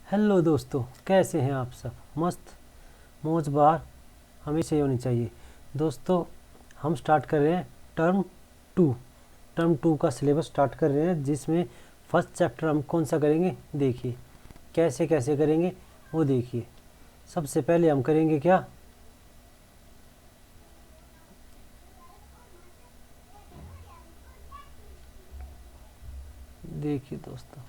Hello दोस्तों, कैसे हैं आप सब। मस्त मौज बार हमेशा ही होनी चाहिए। दोस्तों, हम स्टार्ट कर रहे हैं टर्म टू का सिलेबस स्टार्ट कर रहे हैं, जिसमें फर्स्ट चैप्टर हम कौन सा करेंगे देखिए। कैसे कैसे करेंगे वो देखिए। सबसे पहले हम करेंगे क्या, देखिए दोस्तों,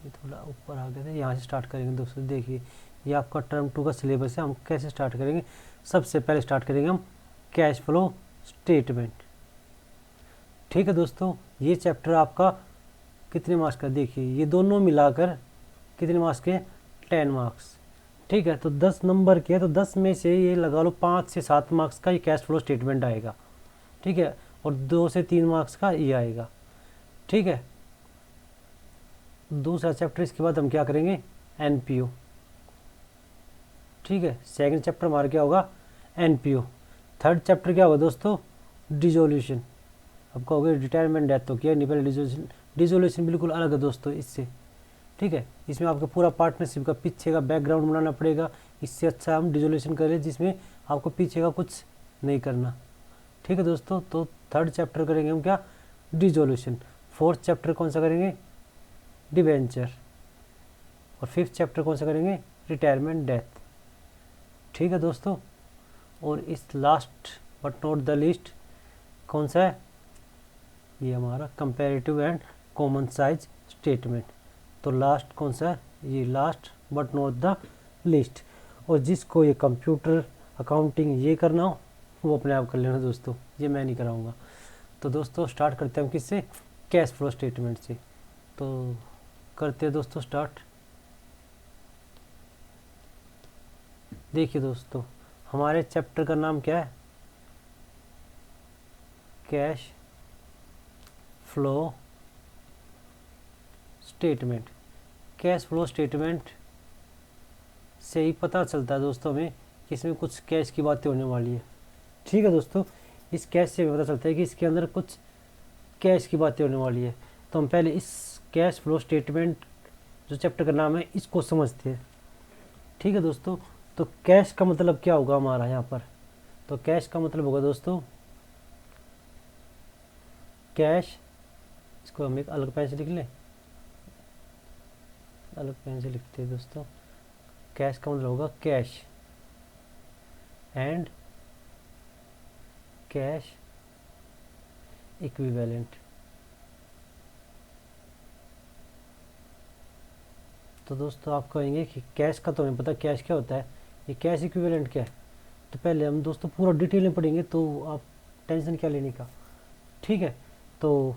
ये थोड़ा ऊपर आ गया था, यहाँ से स्टार्ट करेंगे। दोस्तों देखिए, ये आपका टर्म टू का सिलेबस है। हम कैसे स्टार्ट करेंगे, सबसे पहले स्टार्ट करेंगे हम कैश फ्लो स्टेटमेंट। ठीक है दोस्तों, ये चैप्टर आपका कितने मार्क्स का, देखिए ये दोनों मिलाकर कितने मार्क्स के, 10 मार्क्स। ठीक है, तो 10 नंबर के, तो 10 में से ये लगा लो 5 से 7 मार्क्स का ये कैश फ्लो स्टेटमेंट आएगा। ठीक है, और 2 से 3 मार्क्स का ये आएगा। ठीक है, दूसरा चैप्टर इसके बाद हम क्या करेंगे, एनपीओ। ठीक है, सेकंड चैप्टर हमारा क्या होगा, एनपीओ। थर्ड चैप्टर क्या होगा दोस्तों, डिजोल्यूशन। अब कहोगे रिटायरमेंट डेथ तो किया नहीं, पहले डिजोल्यूशन। डिजोल्यूशन बिल्कुल अलग है दोस्तों इससे। ठीक है, इसमें आपका पूरा पार्टनरशिप का पीछे का बैकग्राउंड बनाना पड़ेगा। इससे अच्छा हम डिजोल्यूशन करें, जिसमें आपको पीछे का कुछ नहीं करना। ठीक है दोस्तों, तो थर्ड चैप्टर करेंगे हम क्या, डिजोल्यूशन। फोर्थ चैप्टर कौन सा करेंगे, डिवेंचर। और फिफ्थ चैप्टर कौन सा करेंगे, रिटायरमेंट डेथ। ठीक है दोस्तों, और इस last but not the least कौन सा है, ये हमारा comparative and common size statement. तो लास्ट कौन सा है, ये last but not the list. और जिसको ये कंप्यूटर अकाउंटिंग ये करना हो वो अपने आप कर लेना दोस्तों, ये मैं नहीं कराऊंगा। तो दोस्तों स्टार्ट करते हैं हम किससे, कैश फ्लो स्टेटमेंट से। तो करते हैं दोस्तों स्टार्ट। देखिए दोस्तों, हमारे चैप्टर का नाम क्या है, cash flow statement. Cash flow statement से ही पता चलता है दोस्तों हमें कि इसमें कुछ कैश की बातें होने वाली है। ठीक है दोस्तों, इस कैश से पता चलता है कि इसके अंदर कुछ कैश की बातें होने वाली है। तो हम पहले इस कैश फ्लो स्टेटमेंट जो चैप्टर का नाम है इसको समझते हैं। ठीक है दोस्तों, तो कैश का मतलब क्या होगा हमारा यहाँ पर, तो कैश का मतलब होगा दोस्तों, कैश, इसको हम एक अलग पेन से लिख लें, अलग पेन से लिखते हैं दोस्तों। कैश का मतलब होगा कैश एंड कैश इक्विवेलेंट। तो दोस्तों आप कहेंगे कि कैश का तो हमें पता कैश क्या होता है, ये कैश इक्विवेलेंट क्या है। तो पहले हम दोस्तों पूरा डिटेल में पढ़ेंगे, तो आप टेंशन क्या लेने का। ठीक है, तो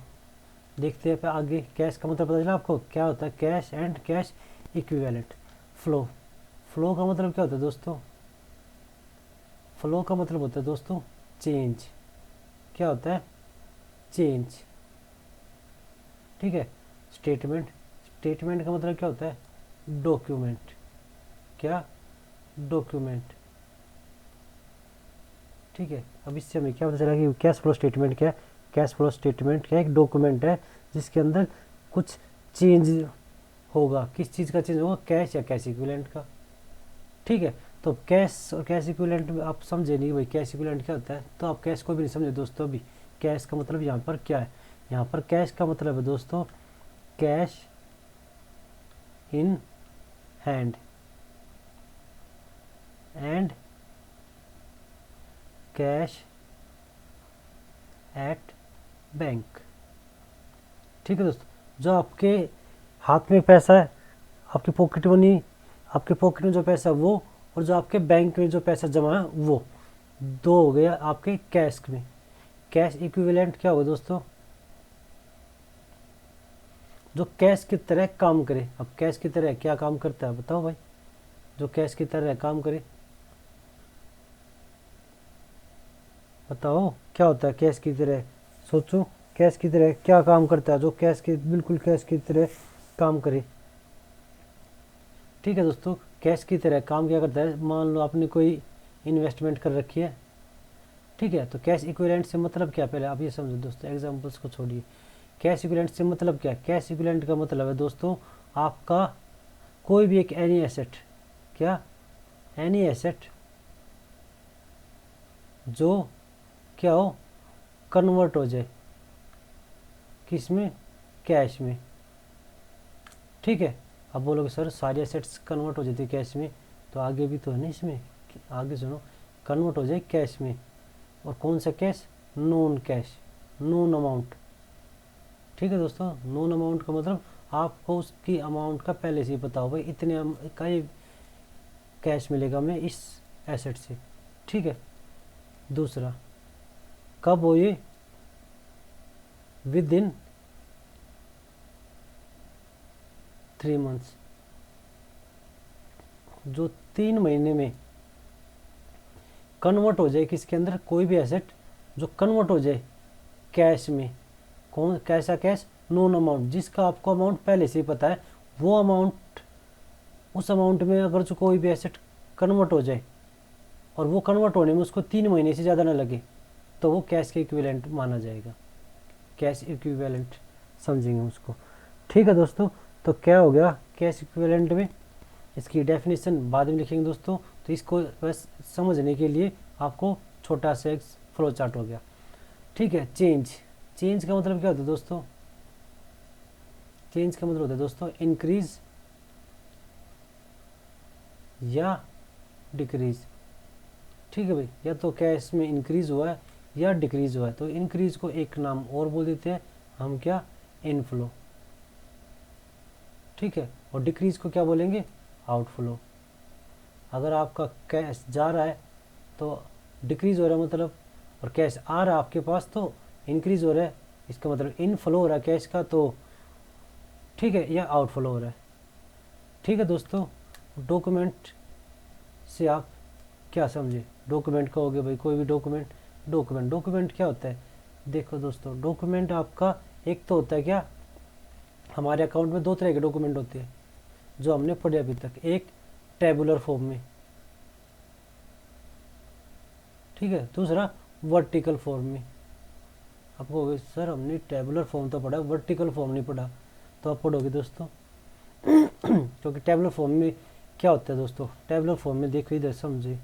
देखते हैं फिर आगे। कैश का मतलब पता चला आपको क्या होता है, cash and cash equivalent. Flow, flow का मतलब क्या होता है दोस्तों, फ्लो का मतलब होता है दोस्तों चेंज। क्या होता है, चेंज। ठीक है, स्टेटमेंट, स्टेटमेंट का मतलब क्या होता है, डॉक्यूमेंट। क्या, डॉक्यूमेंट। ठीक है, अब इससे हमें क्या पता चला कि कैश फ्लो स्टेटमेंट क्या है। कैश फ्लो स्टेटमेंट क्या है, एक डॉक्यूमेंट है जिसके अंदर कुछ चेंज होगा। किस चीज़ का चेंज होगा, कैश या कैश इक्विवेलेंट का। ठीक है, तो कैश और कैश इक्विवेलेंट आप समझे नहीं भाई कैश इक्विवेलेंट क्या होता है, तो आप कैश को भी नहीं समझे दोस्तों अभी। कैश का मतलब यहाँ पर क्या है, यहाँ पर कैश का मतलब है दोस्तों cash in hand and cash at bank. ठीक है दोस्तों, जो आपके हाथ में पैसा है, आपकी पॉकेट मनी, आपके पॉकेट में जो पैसा है वो, और जो आपके बैंक में जो पैसा जमा है वो, दो हो गया आपके कैश में। कैश इक्विवेलेंट क्या होगा दोस्तों, जो कैश की तरह काम करे। अब कैश की तरह क्या काम करता है बताओ भाई, जो कैश की तरह काम करे, बताओ क्या होता है कैश की तरह। सोचो कैश की तरह क्या काम करता है, जो कैश के बिल्कुल कैश की तरह काम करे। ठीक है दोस्तों, कैश की तरह काम क्या करता है, मान लो आपने कोई इन्वेस्टमेंट कर रखी है। ठीक है, तो कैश इक्विवेलेंट से मतलब क्या, पहले आप ये समझो दोस्तों, एग्जांपल्स को छोड़िए। कैश इक्विवेलेंट से मतलब क्या है, कैश इक्विवेलेंट का मतलब है दोस्तों आपका कोई भी एक एनी एसेट, क्या, एनी एसेट जो क्या हो, कन्वर्ट हो जाए किस में, कैश में। ठीक है, अब बोलोगे सर सारी एसेट्स कन्वर्ट हो जाती है कैश में, तो आगे भी तो है ना इसमें, आगे सुनो, कन्वर्ट हो जाए कैश में, और कौन सा cash, known cash, known amount. ठीक है दोस्तों, नोन अमाउंट का मतलब आपको उसकी अमाउंट का पहले से ही पता हो, भाई इतने का ही कैश मिलेगा हमें इस एसेट से। ठीक है, दूसरा, कब हो ये, विद इन 3 मंथ्स, जो 3 महीने में कन्वर्ट हो जाए किसके अंदर, कोई भी एसेट जो कन्वर्ट हो जाए कैश में। कौन, कैसा कैश, नोन अमाउंट, जिसका आपको अमाउंट पहले से ही पता है, वो अमाउंट, उस अमाउंट में अगर जो कोई भी एसेट कन्वर्ट हो जाए और वो कन्वर्ट होने में उसको 3 महीने से ज़्यादा ना लगे, तो वो कैश के इक्विवेलेंट माना जाएगा, कैश इक्विवेलेंट समझेंगे उसको। ठीक है दोस्तों, तो क्या हो गया कैश इक्विवेलेंट में, इसकी डेफिनेशन बाद में लिखेंगे दोस्तों, तो इसको बस समझने के लिए आपको छोटा सा एक फ्लो चार्ट हो गया। ठीक है, चेंज, चेंज का मतलब क्या होता है दोस्तों, चेंज का मतलब होता है दोस्तों इंक्रीज या डिक्रीज। ठीक है भाई, या तो कैश में इंक्रीज हुआ है या डिक्रीज हुआ है, तो इंक्रीज को एक नाम और बोल देते हैं हम, क्या, इनफ्लो। ठीक है, और डिक्रीज को क्या बोलेंगे, आउटफ्लो। अगर आपका कैश जा रहा है तो डिक्रीज हो रहा है मतलब, और कैश आ रहा है आपके पास तो इंक्रीज हो रहा है, इसका मतलब इनफ्लो हो रहा है कैश का, तो ठीक है, या आउटफ्लो हो रहा है। ठीक है दोस्तों, डॉक्यूमेंट से आप क्या समझे, डॉक्यूमेंट कहोगे भाई कोई भी डॉक्यूमेंट, डॉक्यूमेंट, डॉक्यूमेंट क्या होता है, देखो दोस्तों, डॉक्यूमेंट आपका एक तो होता है क्या, हमारे अकाउंट में 2 तरह के डॉक्यूमेंट होते हैं जो हमने पढ़े अभी तक, एक टेबुलर फॉर्म में, ठीक है, दूसरा वर्टिकल फॉर्म में। आप कहोगे सर हमने टेबुलर फॉर्म तो पढ़ा, वर्टिकल फॉर्म नहीं पढ़ा, तो आप पढ़ोगे दोस्तों क्योंकि टेबुलर फॉर्म में क्या होता है दोस्तों, टेबुलर फॉर्म में देखो इधर समझे,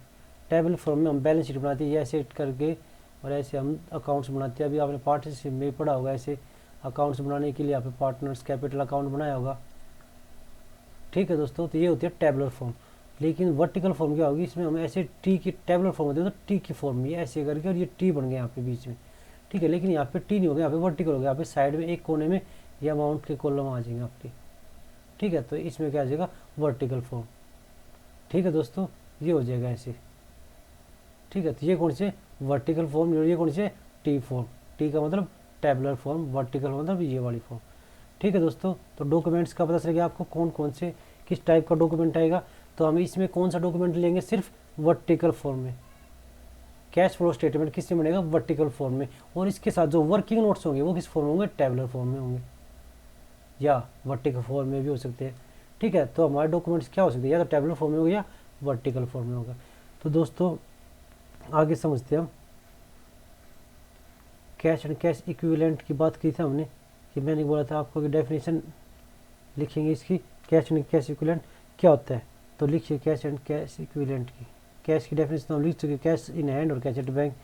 टेबल फॉर्म में हम बैलेंस शीट बनाते हैं ऐसे करके, और ऐसे हम अकाउंट्स बनाते हैं। अभी आपने पार्टनरशिप में पढ़ा होगा, ऐसे अकाउंट्स बनाने के लिए आप पार्टनर्स कैपिटल अकाउंट बनाया होगा। ठीक है दोस्तों, तो ये होती है टेबुलर फॉर्म। लेकिन वर्टिकल फॉर्म क्या होगी, इसमें हम ऐसे टी की, टेबुलर फॉर्म होती है तो टी की फॉर्म में ऐसे करके, और ये टी बन गया यहाँ पे बीच में। ठीक है, लेकिन यहाँ पे टी नहीं हो गया, यहाँ पे वर्टिकल हो गया, यहाँ पे साइड में एक कोने में ये अमाउंट के कॉलम आ जाएंगे आपके। ठीक है, तो इसमें क्या आ जाएगा, वर्टिकल फॉर्म। ठीक है दोस्तों, ये हो जाएगा ऐसे। ठीक है, तो ये कौन से वर्टिकल फॉर्म, ये कौन से टी फॉर्म, टी का मतलब टेबुलर फॉर्म, वर्टिकल मतलब ये वाली फॉर्म। ठीक है दोस्तों, तो डॉक्यूमेंट्स का पता चल गया आपको कौन कौन से किस टाइप का डॉक्यूमेंट आएगा। तो हम इसमें कौन सा डॉक्यूमेंट लेंगे, सिर्फ वर्टिकल फॉर्म में। कैश फ्लो स्टेटमेंट किससे बनेगा, वर्टिकल फॉर्म में, और इसके साथ जो वर्किंग नोट्स होंगे वो किस फॉर्म में होंगे, टेबुलर फॉर्म में होंगे, या वर्टिकल फॉर्म में भी हो सकते हैं। ठीक है, तो हमारे डॉक्यूमेंट्स क्या हो सकते हैं, या तो टेबुलर फॉर्म में होगा या वर्टिकल फॉर्म में होगा। तो दोस्तों आगे समझते हैं हम, कैश एंड कैश इक्विवेलेंट की बात की थी हमने, कि मैंने बोला था आपको कि डेफिनेशन लिखेंगे इसकी, कैश एंड कैश इक्विवेलेंट क्या होता है। तो लिखिए कैश एंड कैश इक्विवेलेंट की, कैश की डेफिनेशन हम लिख चुके, कैश इन हैंड और कैश एट बैंक,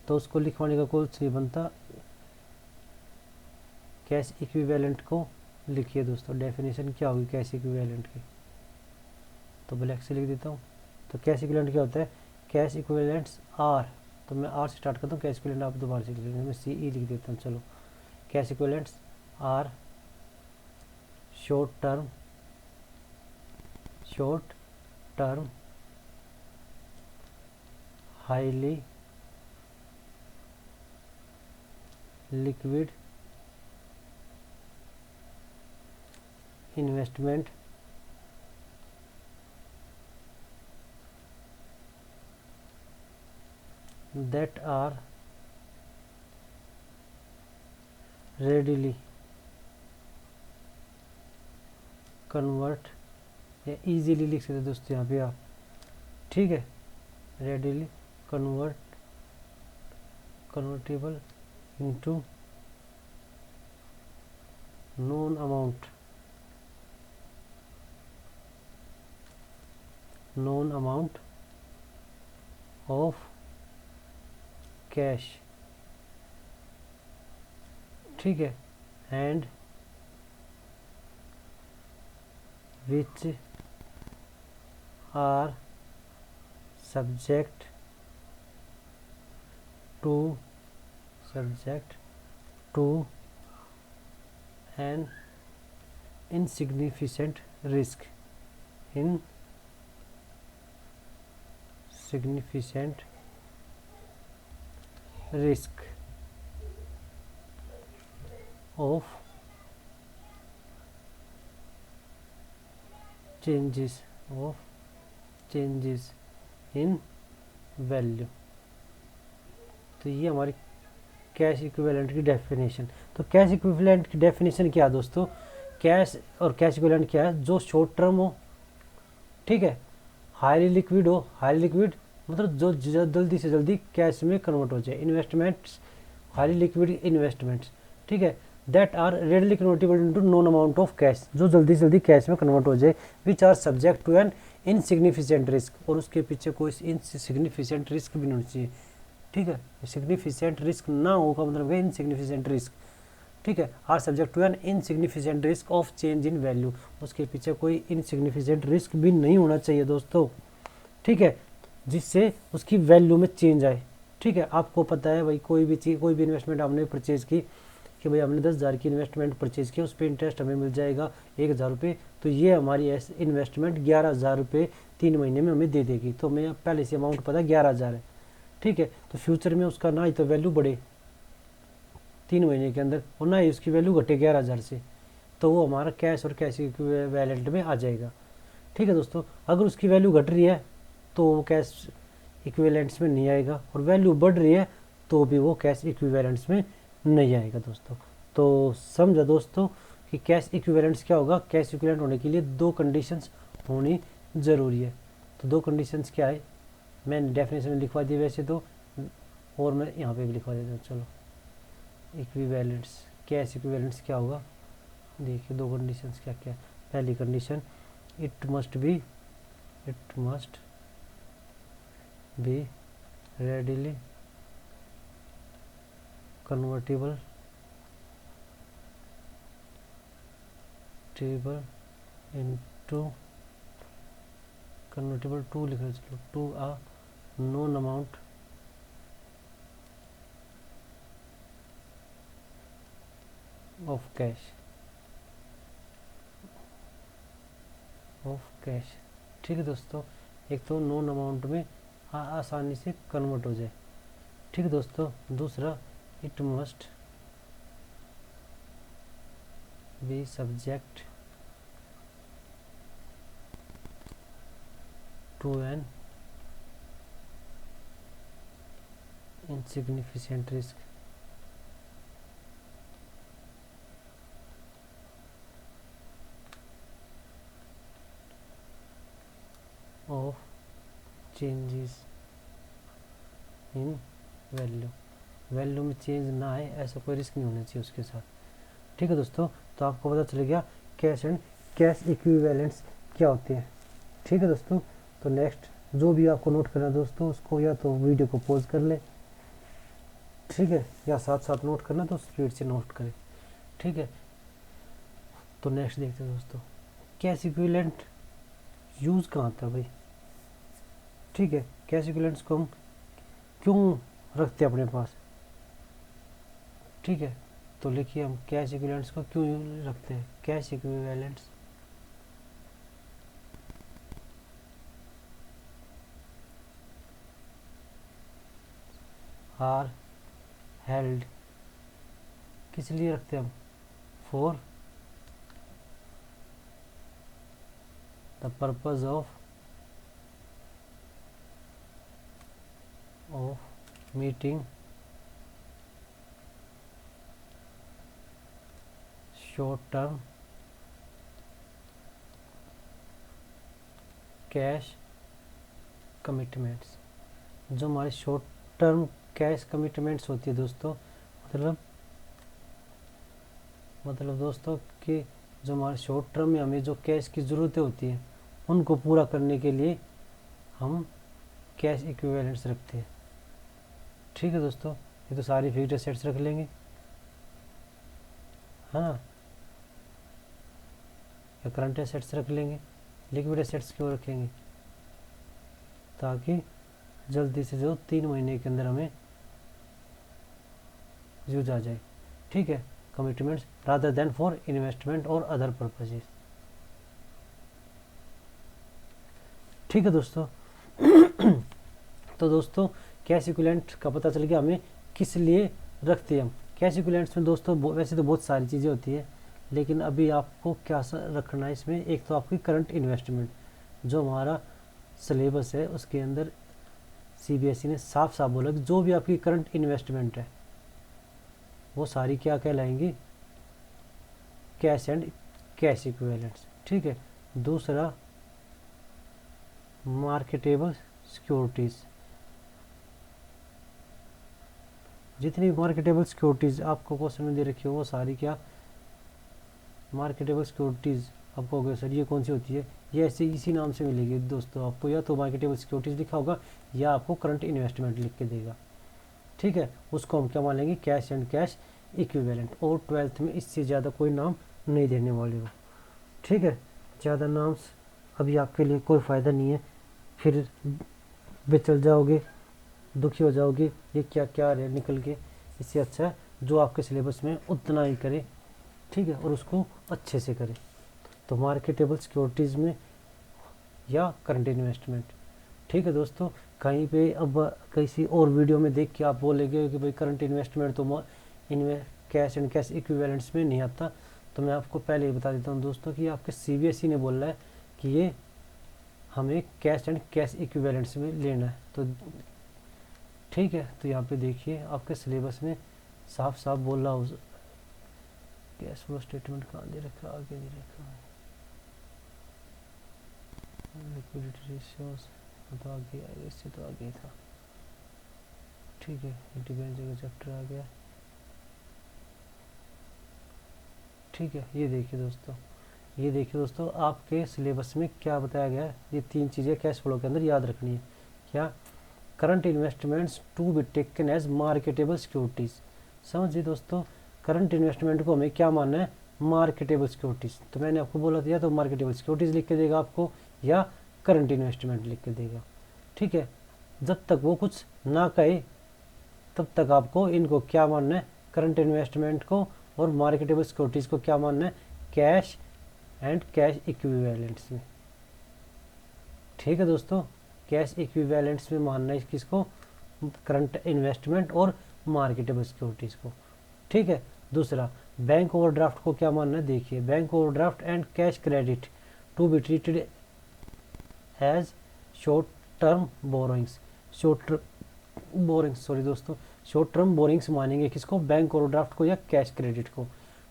तो उसको लिखवाने का कुछ नहीं बनता। कैश इक्विवेलेंट को लिखिए दोस्तों, डेफिनेशन क्या होगी कैश इक्विवेलेंट की, तो ब्लैक से लिख देता हूँ। तो कैश इक्विवेलेंट क्या होता है, कैश इक्विवेलेंट्स आर, तो मैं आर से स्टार्ट करता हूँ, कैश इक्विवेलेंट आप दोबारा से लिख लेंगे, मैं सी ई लिख देता हूँ। चलो, cash equivalents are short term highly liquid investment that are readily convert, या easily लिख सकते दोस्तों यहाँ पे आप। ठीक है, readily convertible into known amount known amount of cash, ठीक है, and which are subject to an insignificant risk, of changes in value. तो ये हमारी कैश इक्विवेलेंट की डेफिनेशन। तो कैश इक्विवेलेंट की डेफिनेशन क्या है दोस्तों? कैश और कैश इक्विवेलेंट क्या है? जो शॉर्ट टर्म हो, ठीक है, हाईली लिक्विड हो, हाईली लिक्विड मतलब जो जल्दी से जल्दी कैश में कन्वर्ट हो जाए, इन्वेस्टमेंट्स, हाईली लिक्विड इन्वेस्टमेंट्स, ठीक है, that are readily convertible into known amount of cash, जो जल्दी से जल्दी कैश में कन्वर्ट हो जाए, which are subject to an insignificant risk, और उसके पीछे कोई इनसिग्निफिकेंट रिस्क भी नहीं होना चाहिए, ठीक है, सिग्निफिकेंट रिस्क ना होगा मतलब है इनसिग्निफिकेंट रिस्क, ठीक है, are subject to an insignificant risk of change in value, उसके पीछे कोई इनसिग्निफिकेंट रिस्क भी नहीं होना चाहिए दोस्तों, ठीक है, जिससे उसकी वैल्यू में चेंज आए, ठीक है। आपको पता है भाई कोई भी चीज़, कोई भी इन्वेस्टमेंट हमने परचेज़ की, कि भाई हमने 10,000 की इन्वेस्टमेंट परचेज़ की, उस पर इंटरेस्ट हमें मिल जाएगा 1,000 रुपये, तो ये हमारी इन्वेस्टमेंट 11,000 रुपये 3 महीने में हमें दे देगी, तो हमें पहले से अमाउंट पता 11,000 है, ठीक है, तो फ्यूचर में उसका ना ही तो वैल्यू बढ़े 3 महीने के अंदर, और ना ही उसकी वैल्यू घटे 11,000 से, तो वो हमारा कैश और कैश इक्विवेलेंट में आ जाएगा, ठीक है दोस्तों। अगर उसकी वैल्यू घट रही है तो वो कैश इक्विवेलेंट्स में नहीं आएगा, और वैल्यू बढ़ रही है तो भी वो कैश इक्विवेलेंट्स में नहीं आएगा दोस्तों। तो समझा दोस्तों कि कैश इक्विवेलेंट्स क्या होगा? कैश इक्विवेलेंट होने के लिए 2 कंडीशंस होनी ज़रूरी है। तो 2 कंडीशंस क्या है? मैंने डेफिनेशन में लिखवा दी वैसे तो, और मैं यहाँ पे भी लिखवा देता हूँ। चलो, इक्विवेलेंट्स, कैश इक्विवेलेंट्स क्या होगा देखिए, 2 कंडीशंस क्या क्या। पहली condition, it must B readily convertible to लिख रहे, चलो, to a known amount of cash, ठीक है दोस्तों। एक तो नोन अमाउंट में आसानी से कन्वर्ट हो जाए, ठीक है दोस्तों। दूसरा, it must be subject to an insignificant risk of changes in value में चेंज ना आए, ऐसा कोई रिस्क नहीं होना चाहिए उसके साथ, ठीक है दोस्तों। तो आपको पता चल गया कैश एंड कैश इक्विवेलेंट्स क्या होते हैं, ठीक है दोस्तों। तो नेक्स्ट जो भी आपको नोट करना है दोस्तों, उसको या तो वीडियो को पॉज कर ले, ठीक है, या साथ साथ नोट करना तो स्पीड से नोट करें, ठीक है। तो नेक्स्ट देखते हैं दोस्तों, कैश इक्विवेलेंट यूज़ कहाँ आता है भाई, ठीक है। कैश इक्विवेलेंट्स को हम क्यों रखते हैं अपने पास, ठीक है। तो लिखिए, हम कैश इक्विवेलेंट्स को क्यों रखते हैं? कैश इक्विवेलेंट्स आर हेल्ड, किस लिए रखते हैं हम? For the purpose of meeting short term cash commitments. जो हमारे शॉर्ट टर्म कैश कमिटमेंट्स होती है दोस्तों, मतलब दोस्तों कि जो हमारे शॉर्ट टर्म में हमें जो कैश की ज़रूरतें होती हैं उनको पूरा करने के लिए हम कैश इक्विवेलेंट्स रखते हैं। ठीक है दोस्तों, ये तो सारी फिक्स्ड एसेट्स रख लेंगे, है ना, या करंट एसेट्स रख लेंगे। लिक्विड एसेट्स क्यों रखेंगे? ताकि जल्दी से जो 3 महीने के अंदर हमें यूज आ जाए। ठीक है, commitments rather than for investment और अदर पर्पजेज। ठीक है दोस्तों। तो दोस्तों कैश इक्विवेलेंट का पता चल गया हमें किस लिए रखते हैं हम। कैश इक्विवेलेंट्स में दोस्तों वैसे तो बहुत सारी चीज़ें होती है, लेकिन अभी आपको क्या रखना है इसमें, एक तो आपकी करंट इन्वेस्टमेंट, जो हमारा सिलेबस है उसके अंदर सीबीएसई ने साफ साफ बोला कि जो भी आपकी करंट इन्वेस्टमेंट है वो सारी क्या कहलाएंगी, कैश एंड कैश इक्विवेलेंट्स। ठीक है। दूसरा मार्केटेबल सिक्योरिटीज़, जितनी मार्केटेबल सिक्योरिटीज़ आपको क्वेश्चन में दे रखी हो वो सारी क्या मार्केटेबल सिक्योरिटीज़। आपको होगा सर ये कौन सी होती है, ये ऐसे इसी नाम से मिलेगी दोस्तों आपको, या तो मार्केटेबल सिक्योरिटीज़ लिखा होगा या आपको करंट इन्वेस्टमेंट लिख के देगा। ठीक है, उसको हम क्या मान लेंगे, कैश एंड कैश इक्विवेलेंट। और 12th में इससे ज़्यादा कोई नाम नहीं देने वाले हो। ठीक है, ज़्यादा नाम्स अभी आपके लिए कोई फ़ायदा नहीं है, फिर बेचल जाओगे, दुखी हो जाओगे ये क्या क्या रहे निकल के। इससे अच्छा है जो आपके सिलेबस में उतना ही करे। ठीक है, और उसको अच्छे से करे। तो मार्केटेबल सिक्योरिटीज़ में या करंट इन्वेस्टमेंट। ठीक है दोस्तों, कहीं पे अब किसी और वीडियो में देख के आप बोलेंगे कि भाई करंट इन्वेस्टमेंट तो इनमें कैश एंड कैश इक्विवेलेंट्स में नहीं आता, तो मैं आपको पहले ही बता देता हूँ दोस्तों कि आपके सीबीएसई ने बोला है कि ये हमें कैश एंड कैश इक्विवेलेंट्स में लेना है। तो ठीक है, तो यहाँ पे देखिए आपके सिलेबस में साफ साफ बोल रहा हो। कैश फ्लो स्टेटमेंट कहाँ दे रखा, आगे दे रखा है, लिक्विडिटी रेशियोस तो आगे, इससे तो आगे था। ठीक है, डिबेंचर का चैप्टर आ गया। ठीक है, ये देखिए दोस्तों आपके सिलेबस में क्या बताया गया है। ये 3 चीज़ें कैश फ्लो के अंदर याद रखनी है। क्या, current investments to be taken as marketable securities. समझिए दोस्तों, करंट इन्वेस्टमेंट को हमें क्या मानना है, मार्केटेबल सिक्योरिटीज़। तो मैंने आपको बोला था या तो मार्केटेबल सिक्योरिटीज़ लिख के देगा आपको या करंट इन्वेस्टमेंट लिख के देगा। ठीक है, जब तक वो कुछ ना कहे तब तक आपको इनको क्या मानना है, करंट इन्वेस्टमेंट को और मार्केटेबल सिक्योरिटीज़ को क्या मानना है, कैश एंड कैश इक्विवेलेंट्स में। ठीक है दोस्तों, कैश इक्विवेलेंट्स में मानना है किसको, करंट इन्वेस्टमेंट और मार्केटेबल सिक्योरिटीज़ को। ठीक है। दूसरा, बैंक ओवरड्राफ्ट को क्या मानना है, देखिए bank overdraft and cash credit to be treated as short term borrowings. Short term borrowings मानेंगे किसको, बैंक ओवरड्राफ्ट को या कैश क्रेडिट को।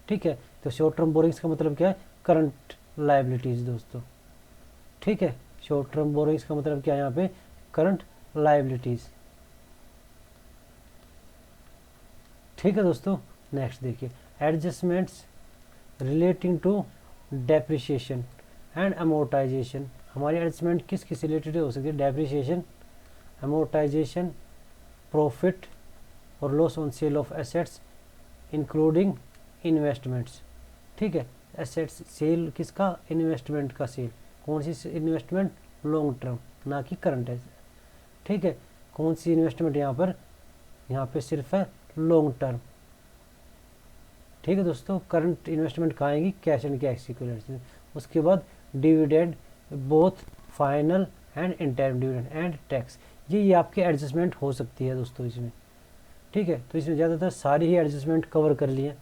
ठीक है, तो शॉर्ट टर्म बोरिंग्स का मतलब क्या है, करंट लायबिलिटीज दोस्तों। ठीक है, शॉर्ट टर्म बोरिंग्स का मतलब क्या है यहाँ पे, करंट लायबिलिटीज। ठीक है दोस्तों, नेक्स्ट देखिए, adjustments relating to depreciation and amortisation. हमारी एडजस्टमेंट किस किस रिलेटेड हो सकती है, डेप्रिसिएशन, अमोर्टाइजेशन, प्रॉफिट और loss on sale of assets including investments. ठीक है, एसेट्स सेल किसका, इन्वेस्टमेंट का सेल। कौन सी इन्वेस्टमेंट, लॉन्ग टर्म, ना कि करंट है। ठीक है, कौन सी इन्वेस्टमेंट यहाँ पे सिर्फ है लॉन्ग टर्म। ठीक है दोस्तों, करंट इन्वेस्टमेंट कहाँ आएगी, कैश एंड कैश इक्विवेलेंट्स में। उसके बाद dividend, both final and interim dividend and tax. ये आपके एडजस्टमेंट हो सकती है दोस्तों इसमें। ठीक है, तो इसमें ज़्यादातर सारी ही एडजस्टमेंट कवर कर लिए।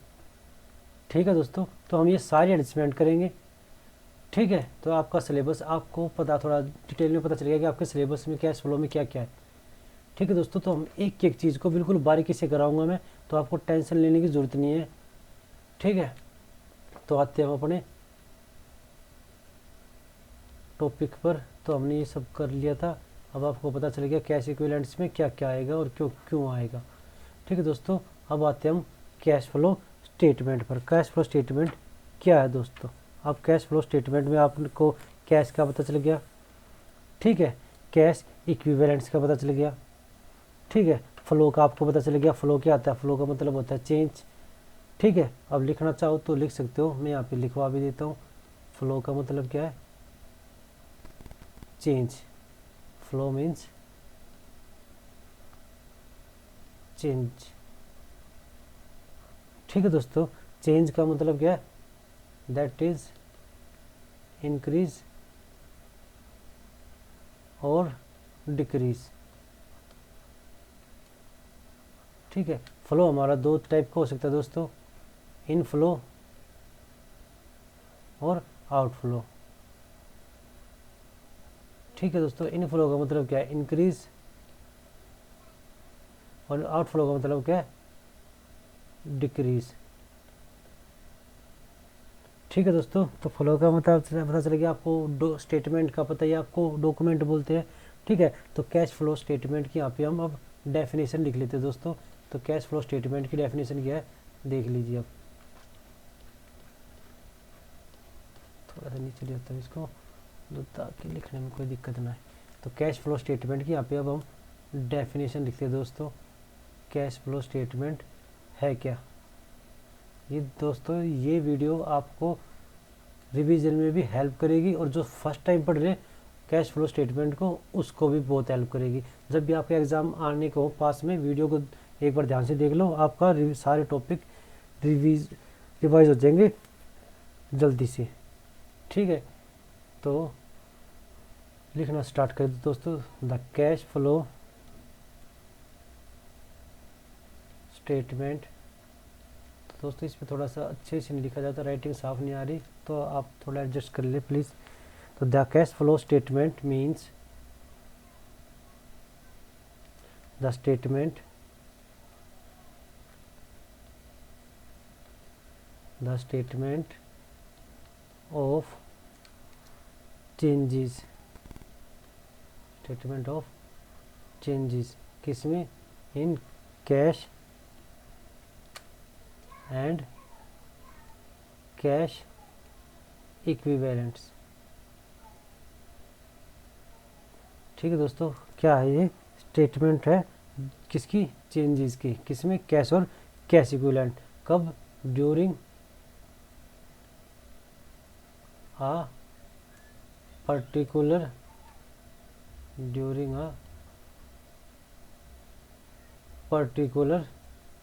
ठीक है दोस्तों, तो हम ये सारी एडजस्टमेंट करेंगे। ठीक है, तो आपका सिलेबस आपको पता, थोड़ा डिटेल में पता चलेगा कि आपके सिलेबस में कैश फ्लो में क्या क्या है। ठीक है दोस्तों, तो हम एक एक चीज़ को बिल्कुल बारीकी से कराऊंगा मैं, तो आपको टेंशन लेने की ज़रूरत नहीं है। ठीक है, तो आते हैं हम अपने टॉपिक पर। तो हमने ये सब कर लिया था, अब आपको पता चल गया कैश इक्विवेलेंट्स में क्या क्या आएगा और क्यों क्यों आएगा। ठीक है दोस्तों, अब आते हैं हम कैश फ्लो स्टेटमेंट पर। कैश फ्लो स्टेटमेंट क्या है दोस्तों, अब कैश फ्लो स्टेटमेंट में आपको कैश का पता चल गया। ठीक है, कैश इक्विवेलेंट्स का पता चल गया। ठीक है, फ्लो का आपको पता चल गया। फ्लो क्या आता है? फ्लो का मतलब होता है चेंज। ठीक है, अब लिखना चाहो तो लिख सकते हो, मैं यहाँ पे लिखवा भी देता हूँ। फ्लो का मतलब क्या है? चेंज। Flow means change. ठीक है दोस्तों, चेंज का मतलब क्या है? दैट इज इंक्रीज और डिक्रीज। ठीक है, फ्लो हमारा दो टाइप का हो सकता है दोस्तों, इनफ्लो और आउटफ्लो। ठीक है दोस्तों, इनफ्लो का मतलब क्या है? इंक्रीज, और आउटफ्लो का मतलब क्या है? डिक्रीज। ठीक है दोस्तों, तो फ्लो का मतलब पता चल गया आपको। स्टेटमेंट का पता ही आपको डॉक्यूमेंट बोलते हैं। ठीक है, तो कैश फ्लो स्टेटमेंट की यहाँ पे हम अब डेफिनेशन लिख लेते हैं दोस्तों। तो कैश फ्लो स्टेटमेंट की डेफिनेशन क्या है देख लीजिए। अब थोड़ा सा नीचे ले आता हूँ इसको, ताकि लिखने में कोई दिक्कत ना आए। तो कैश फ्लो स्टेटमेंट की यहाँ पे अब हम डेफिनेशन लिखते हैं दोस्तों। कैश फ्लो स्टेटमेंट है क्या? ये दोस्तों, ये वीडियो आपको रिवीजन में भी हेल्प करेगी, और जो फर्स्ट टाइम पढ़ रहे कैश फ्लो स्टेटमेंट को, उसको भी बहुत हेल्प करेगी। जब भी आपका एग्ज़ाम आने को पास में, वीडियो को एक बार ध्यान से देख लो, आपका सारे टॉपिक रिवाइज हो जाएंगे जल्दी से। ठीक है, तो लिखना स्टार्ट कर दो दोस्तों। The cash flow statement. तो दोस्तों, इस पर थोड़ा सा अच्छे से नहीं लिखा जाता, राइटिंग साफ नहीं आ रही, तो आप थोड़ा एडजस्ट कर ले प्लीज़। तो the cash flow statement means the statement of changes। statement of changes किसमें? in cash and cash equivalents। ठीक है दोस्तों, क्या है ये? स्टेटमेंट है किसकी? चेंजेस की। किसमें? कैश और कैश इक्विवेलेंट। कब? ड्यूरिंग आ पर्टिकुलर पर्टिकुलर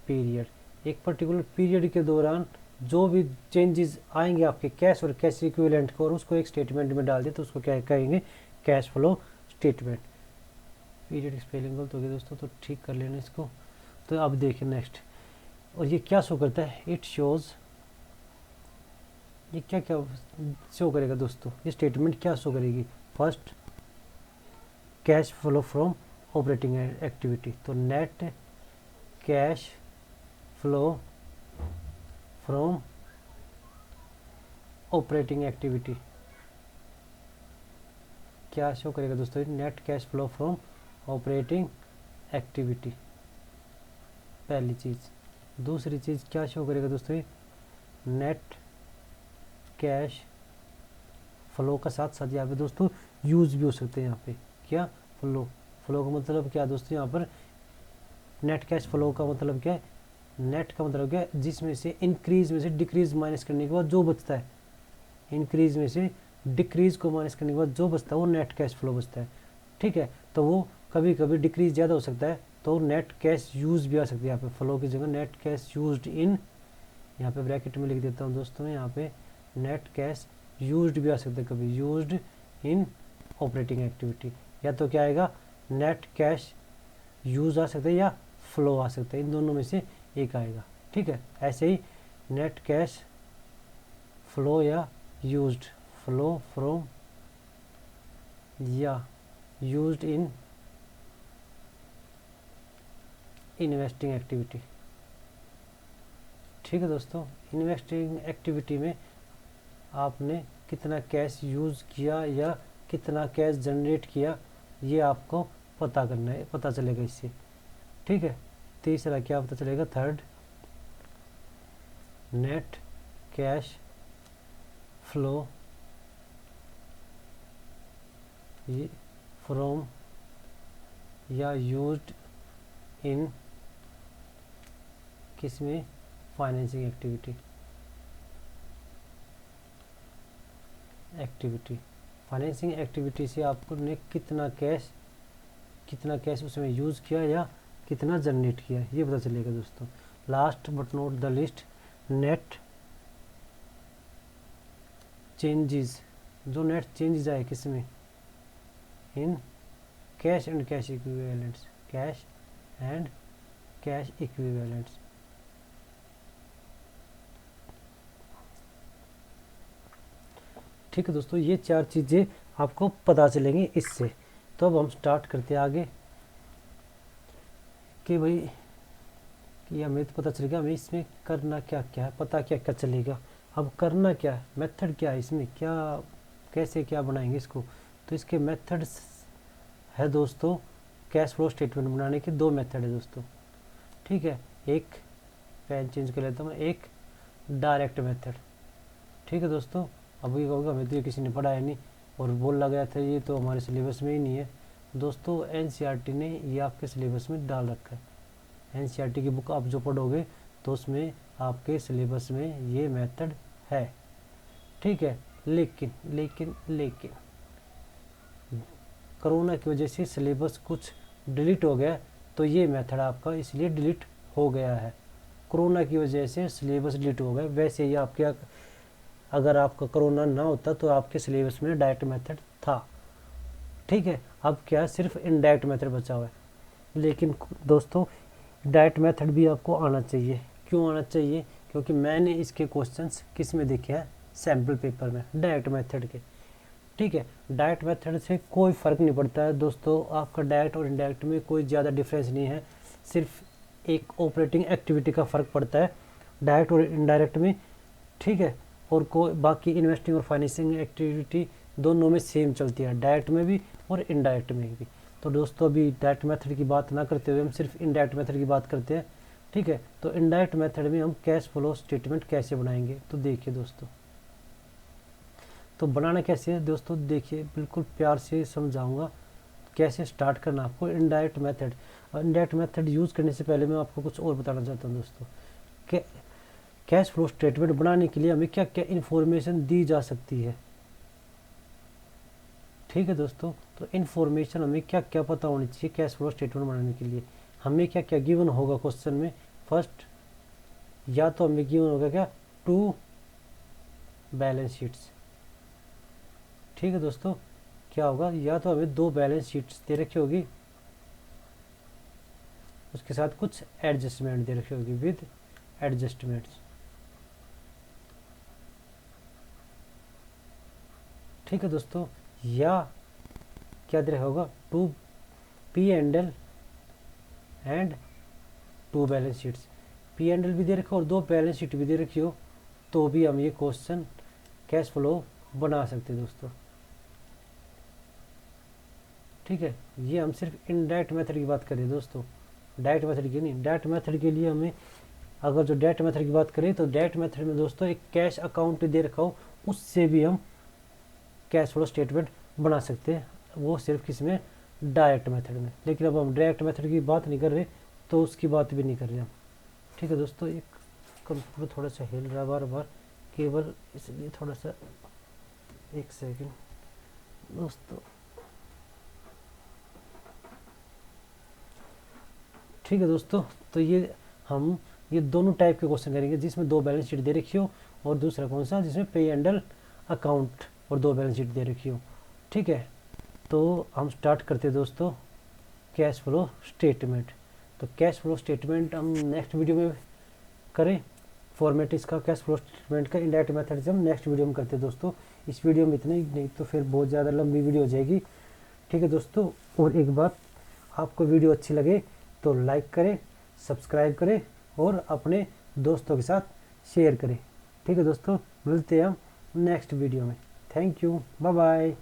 पीरियड। एक पर्टिकुलर पीरियड के दौरान जो भी चेंजेस आएंगे आपके कैश और कैश इक्विवेलेंट को, और उसको एक स्टेटमेंट में डाल दे, तो उसको क्या कहेंगे? Cash flow statement. Period spelling गलत हो गया दोस्तों, तो ठीक कर लेना इसको। तो अब देखिए नेक्स्ट, और ये क्या शो करता है? इट शोज, ये क्या क्या शो करेगा दोस्तों? ये स्टेटमेंट क्या शो करेगी? First, cash flow from operating activity. तो net cash flow from operating activity क्या शो करेगा दोस्तों? Net cash flow from operating activity, पहली चीज़। दूसरी चीज़ क्या शो करेगा दोस्तों? नेट कैश फ्लो का साथ साथ यहाँ पे दोस्तों यूज़ भी हो सकते हैं। यहाँ पे क्या? फ्लो। फ्लो का मतलब क्या दोस्तों? यहाँ पर नेट कैश फ्लो का मतलब क्या है? नेट का मतलब क्या है? जिसमें से इंक्रीज में से डिक्रीज माइनस करने के बाद जो बचता है, इंक्रीज में से डिक्रीज को माइनस करने के बाद जो बचता है, वो नेट कैश फ्लो बचता है। ठीक है, तो वो कभी कभी डिक्रीज ज़्यादा हो सकता है, तो नेट कैश यूज भी आ सकती है। यहाँ पे फ्लो की जगह नेट कैश यूज्ड इन, यहाँ पे ब्रैकेट में लिख देता हूँ दोस्तों, यहाँ पे नेट कैश यूज्ड भी आ सकता है कभी, यूज्ड इन ऑपरेटिंग एक्टिविटी। या तो क्या आएगा? नेट कैश यूज आ सकता है या फ्लो आ सकता है, इन दोनों में से एक आएगा। ठीक है, ऐसे ही नेट कैश फ्लो या यूज्ड, फ्लो फ्रॉम या यूज्ड इन इन्वेस्टिंग एक्टिविटी। ठीक है दोस्तों, इन्वेस्टिंग एक्टिविटी में आपने कितना कैश यूज़ किया या कितना कैश जनरेट किया, ये आपको पता करना है, पता चलेगा इससे। ठीक है, तीसरा क्या पता चलेगा? Third, net cash flow from या यूज्ड इन किसमें, फाइनेंसिंग एक्टिविटी। फाइनेंसिंग एक्टिविटी से आपको ने कितना कैश उसमें यूज़ किया या कितना जनरेट किया, ये पता चलेगा दोस्तों। Last but not the list, net changes, जो नेट चेंजेस आए किसमें, in cash and cash equivalents, cash and cash equivalents. ठीक है दोस्तों, ये 4 चीज़ें आपको पता चलेंगी इससे। तो अब हम स्टार्ट करते हैं आगे कि भाई कि हमें तो पता चलेगा हमें इसमें करना क्या क्या है, पता क्या क्या चलेगा। अब करना क्या है, मेथड क्या है इसमें, क्या कैसे क्या बनाएंगे इसको। तो इसके मेथड्स है दोस्तों, कैश फ्लो स्टेटमेंट बनाने के 2 मेथड है दोस्तों। ठीक है, एक पेन चेंज कर लेता हूँ, एक डायरेक्ट मेथड। ठीक है दोस्तों, अब ये कहोगे हमें तो ये किसी ने पढ़ाया नहीं और बोला गया था ये तो हमारे सिलेबस में ही नहीं है। दोस्तों एनसीईआरटी ने ये आपके सिलेबस में डाल रखा है। एनसीईआरटी की बुक आप जो पढ़ोगे तो उसमें आपके सिलेबस में ये मेथड है। ठीक है, लेकिन कोरोना की वजह से सिलेबस कुछ डिलीट हो गया, तो ये मेथड आपका इसलिए डिलीट हो गया है। कोरोना की वजह से सिलेबस डिलीट हो गया, वैसे ही आपके अगर आपका कोरोना ना होता तो आपके सिलेबस में डायरेक्ट मेथड था। ठीक है, अब क्या सिर्फ इनडायरेक्ट मेथड बचा हुआ है। लेकिन दोस्तों डायरेक्ट मेथड भी आपको आना चाहिए। क्यों आना चाहिए, क्योंकि मैंने इसके क्वेश्चंस किस में देखे हैं, सैम्पल पेपर में, डायरेक्ट मेथड के। ठीक है, डायरेक्ट मेथड से कोई फ़र्क नहीं पड़ता है दोस्तों, आपका डायरेक्ट और इनडायरेक्ट में कोई ज़्यादा डिफरेंस नहीं है, सिर्फ एक ऑपरेटिंग एक्टिविटी का फ़र्क पड़ता है डायरेक्ट और इनडायरेक्ट में। ठीक है, और कोई बाकी इन्वेस्टिंग और फाइनेंसिंग एक्टिविटी दोनों में सेम चलती है, डायरेक्ट में भी और इनडायरेक्ट में भी। तो दोस्तों अभी डायरेक्ट मेथड की बात ना करते हुए हम सिर्फ इनडायरेक्ट मेथड की बात करते हैं। ठीक है, तो इनडायरेक्ट मेथड में हम कैश फ्लो स्टेटमेंट कैसे बनाएंगे, तो देखिए दोस्तों, तो बनाना कैसे है दोस्तों, देखिए बिल्कुल प्यार से समझाऊंगा कैसे स्टार्ट करना आपको इनडायरेक्ट मेथड। और इनडायरेक्ट मेथड यूज़ करने से पहले मैं आपको कुछ और बताना चाहता हूँ दोस्तों, कि कैश फ्लो स्टेटमेंट बनाने के लिए हमें क्या क्या इन्फॉर्मेशन दी जा सकती है। ठीक है दोस्तों, तो इन्फॉर्मेशन हमें क्या क्या पता होनी चाहिए कैश फ्लो स्टेटमेंट बनाने के लिए। हमें क्या क्या गिवन होगा क्वेश्चन में, फर्स्ट या तो हमें गिवन होगा क्या, 2 बैलेंस शीट्स। ठीक है दोस्तों, क्या होगा, या तो हमें 2 बैलेंस शीट्स दे रखी होगी, उसके साथ कुछ एडजस्टमेंट दे रखी होगी, विद एडजस्टमेंट्स। ठीक है दोस्तों, या क्या दे रखा होगा, 2 P&L and 2 balance sheets. P&L भी दे रखा और 2 बैलेंस शीट भी दे रखी हो, तो भी हम ये क्वेश्चन कैश फ्लो बना सकते हैं दोस्तों। ठीक है, ये हम सिर्फ इनडायरेक्ट मेथड की बात करें दोस्तों, डायरेक्ट मेथड की नहीं। डायरेक्ट मेथड के लिए हमें अगर जो डायरेक्ट मेथड की बात करें तो डायरेक्ट मेथड में दोस्तों एक कैश अकाउंट दे रखा हो, उससे भी हम कैश फ्लो स्टेटमेंट बना सकते हैं, वो सिर्फ किस में, डायरेक्ट मेथड में। लेकिन अब हम डायरेक्ट मेथड की बात नहीं कर रहे, तो उसकी बात भी नहीं कर रहे हम। ठीक है दोस्तों, एक कंप्यूटर थोड़ा सा हिल रहा है बार बार केवल, इसलिए थोड़ा सा, एक सेकंड दोस्तों। ठीक है दोस्तों, तो हम ये दोनों टाइप के क्वेश्चन करेंगे, जिसमें 2 बैलेंस शीट दे रखी हो, और दूसरा कौन सा, जिसमें P&L अकाउंट और 2 बैलेंस शीट दे रखी हो। ठीक है, तो हम स्टार्ट करते हैं दोस्तों कैश फ्लो स्टेटमेंट। तो कैश फ्लो स्टेटमेंट हम नेक्स्ट वीडियो में करें, फॉर्मेट इसका कैश फ्लो स्टेटमेंट का इनडायरेक्ट मेथड से हम नेक्स्ट वीडियो में करते हैं दोस्तों। इस वीडियो में इतना ही, नहीं तो फिर बहुत ज़्यादा लंबी वीडियो हो जाएगी। ठीक है दोस्तों, और एक बात, आपको वीडियो अच्छी लगे तो लाइक करें, सब्सक्राइब करें और अपने दोस्तों के साथ शेयर करें। ठीक है दोस्तों, मिलते हैं हम नेक्स्ट वीडियो में। Thank you, bye bye.